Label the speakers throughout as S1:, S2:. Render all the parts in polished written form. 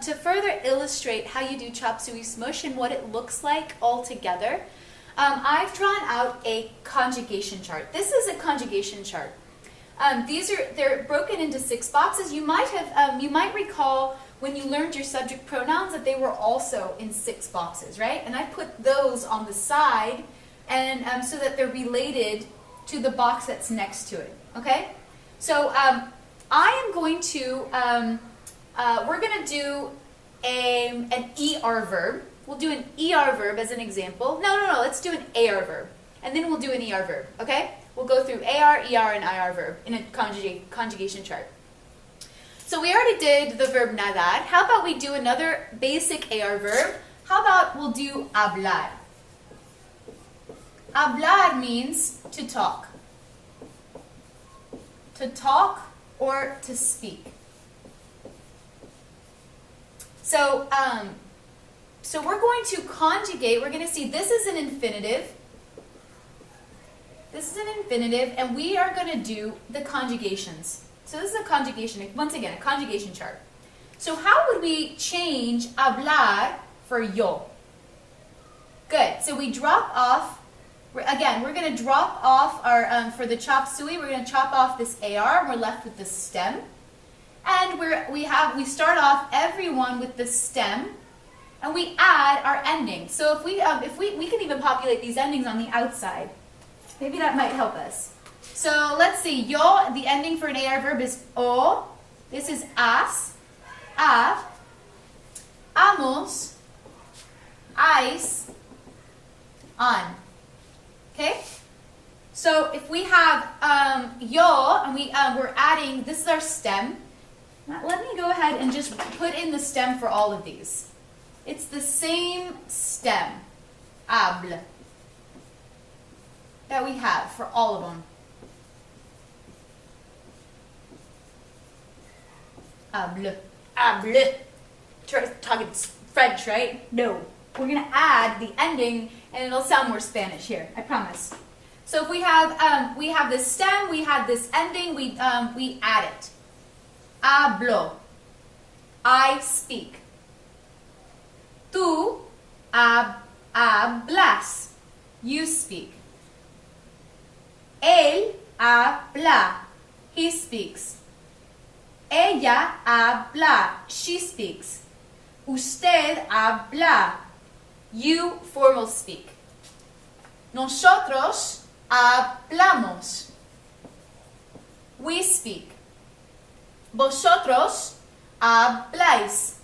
S1: to further illustrate how you do chop suey smush and what it looks like all together, I've drawn out a conjugation chart. This is a conjugation chart. They're broken into 6 boxes. You might recall when you learned your subject pronouns that they were also in 6 boxes, right? And I put those on the side, and so that they're related to the box that's next to it. Okay? So I am going to we're going to do an ER verb. We'll do an ER verb as an example. No, let's do an AR verb. And then we'll do an ER verb, okay? We'll go through AR, ER, and IR verb in a conjugation chart. So we already did the verb nadar. How about we do another basic AR verb? How about we'll do hablar? Hablar means to talk. To talk or to speak. So, so we're going to conjugate. We're going to see this is an infinitive. This is an infinitive, and we are going to do the conjugations. So this is a conjugation, once again, a conjugation chart. So how would we change hablar for yo? Good. So we drop off, again, we're going to drop off our, for the chop suey, we're going to chop off this AR, and we're left with the stem. And we start off everyone with the stem, and we add our ending. So if we can even populate these endings on the outside. Maybe that might help us. So let's see. Yo, the ending for an AR verb is o. This is as, a, amos, ais, an. Okay? So if we have yo, and we're adding, this is our stem. Now, let me go ahead and just put in the stem for all of these. It's the same stem, hable, that we have for all of them. Hable, hable. Talking French, right? No. We're going to add the ending, and it'll sound more Spanish here, I promise. So if we have this stem, we have this ending, we add it. Hablo, I speak. Tú hablas, you speak. Él habla, he speaks. Ella habla, she speaks. Usted habla, you formal speak. Nosotros hablamos, we speak. Vosotros habláis.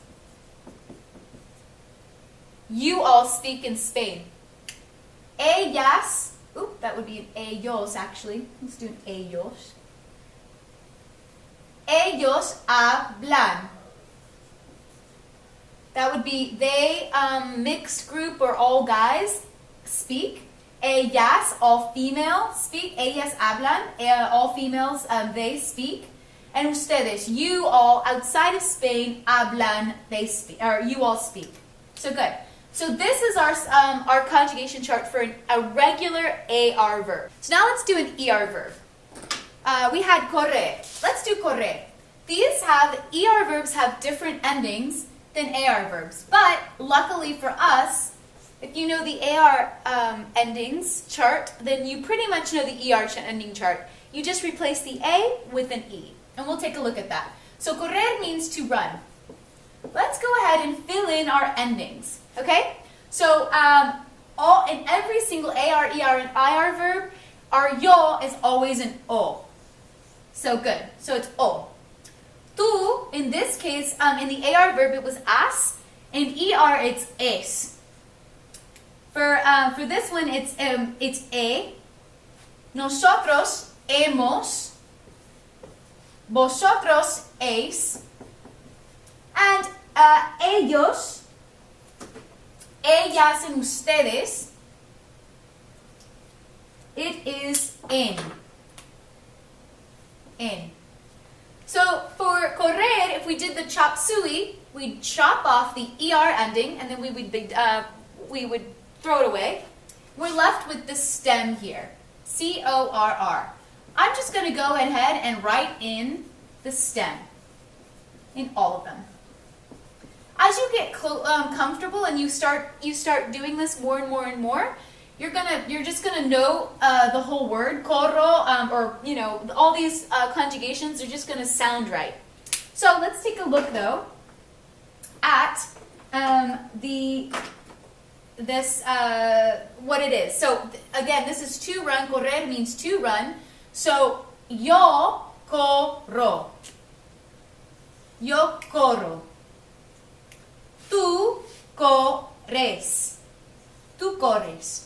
S1: You all speak in Spain. Ellas, that would be an ellos actually. Let's do an ellos. Ellos hablan. That would be they, mixed group or all guys speak. Ellas, all female, speak. Ellas hablan. All females, they speak. And ustedes, you all outside of Spain, hablan, they speak, or you all speak. So good. So this is our conjugation chart for a regular AR verb. So now let's do an ER verb. We had correr. Let's do correr. These ER verbs have different endings than AR verbs. But luckily for us, if you know the AR endings chart, then you pretty much know the ER ending chart. You just replace the A with an E. And we'll take a look at that. So correr means to run. Let's go ahead and fill in our endings. Okay? So in every single AR, ER, and IR verb, our yo is always an O. So good. So it's O. Tú, in this case, in the AR verb, it was as. In ER, it's es. For this one, it's e. Nosotros hemos. Vosotros es. And ellos, ellas, and ustedes, it is en. En. So for correr, if we did the chop suey, we'd chop off the ER ending, and then we would throw it away. We're left with the stem here, C-O-R-R. I'm just going to go ahead and write in the stem in all of them. get comfortable and you start doing this more and more and more, you're just gonna know the whole word corro, or you know, all these conjugations are just gonna sound right. So let's take a look though at what it is. So again, this is to run. Correr means to run. So yo corro. Yo corro. Tú corres. Tú corres.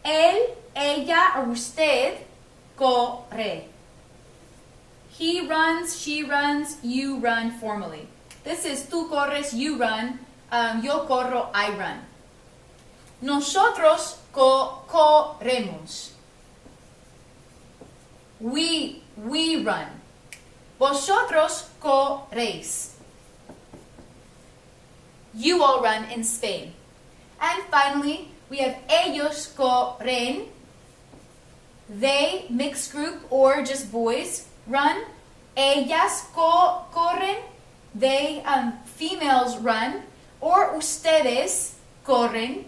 S1: Él, ella, or usted corre. He runs, she runs, you run formally. This is tú corres, you run. Yo corro, I run. Nosotros corremos. We run. Vosotros corréis. You all run in Spain. And finally, we have ellos corren. They, mixed group or just boys, run. Ellas corren. They, females, run. Or ustedes corren.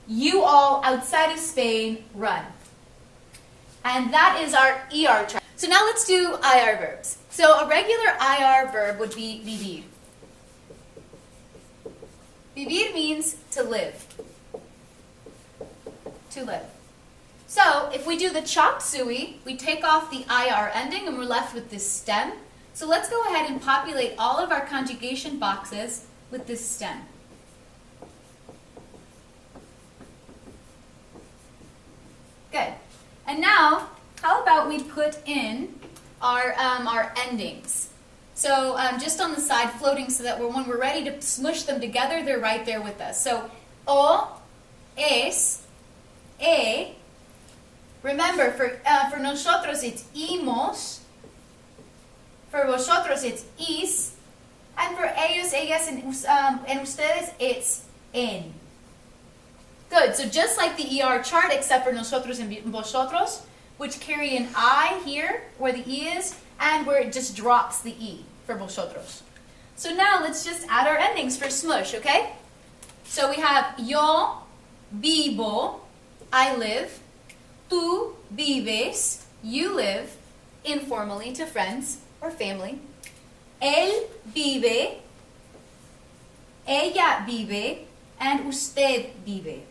S1: You all outside of Spain run. And that is our ER chart. So now let's do IR verbs. So a regular IR verb would be vivir. Vivir means to live. To live. So if we do the chop suey, we take off the IR ending and we're left with this stem. So let's go ahead and populate all of our conjugation boxes with this stem. Good. And now, how about we put in our endings? So just on the side, floating, so that when we're ready to smush them together, they're right there with us. So, o, es, e. Remember, for nosotros it's imos. For vosotros it's is. And for ellos, ellas, and ustedes, it's en. Good, so just like the ER chart, except for nosotros and vosotros, which carry an I here, where the E is, and where it just drops the E for vosotros. So now let's just add our endings for smush, okay? So we have yo vivo, I live. Tú vives, you live, informally to friends or family. Él vive, ella vive, and usted vive.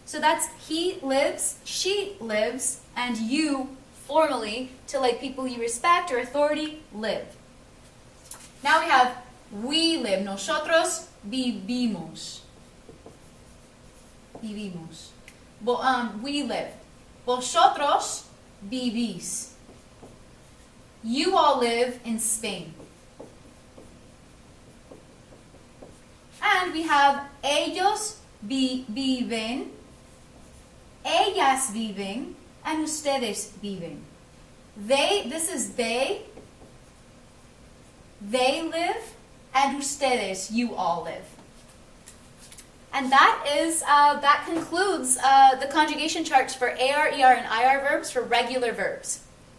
S1: So that's he lives, she lives, and you, formally, to like people you respect or authority, live. Now we have we live. Nosotros vivimos. Vivimos. We live. Vosotros vivís. You all live in Spain. And we have ellos viven, ellas viven, and ustedes viven. They, this is they live, and ustedes, you all live. And that concludes the conjugation charts for AR, ER, and IR verbs for regular verbs.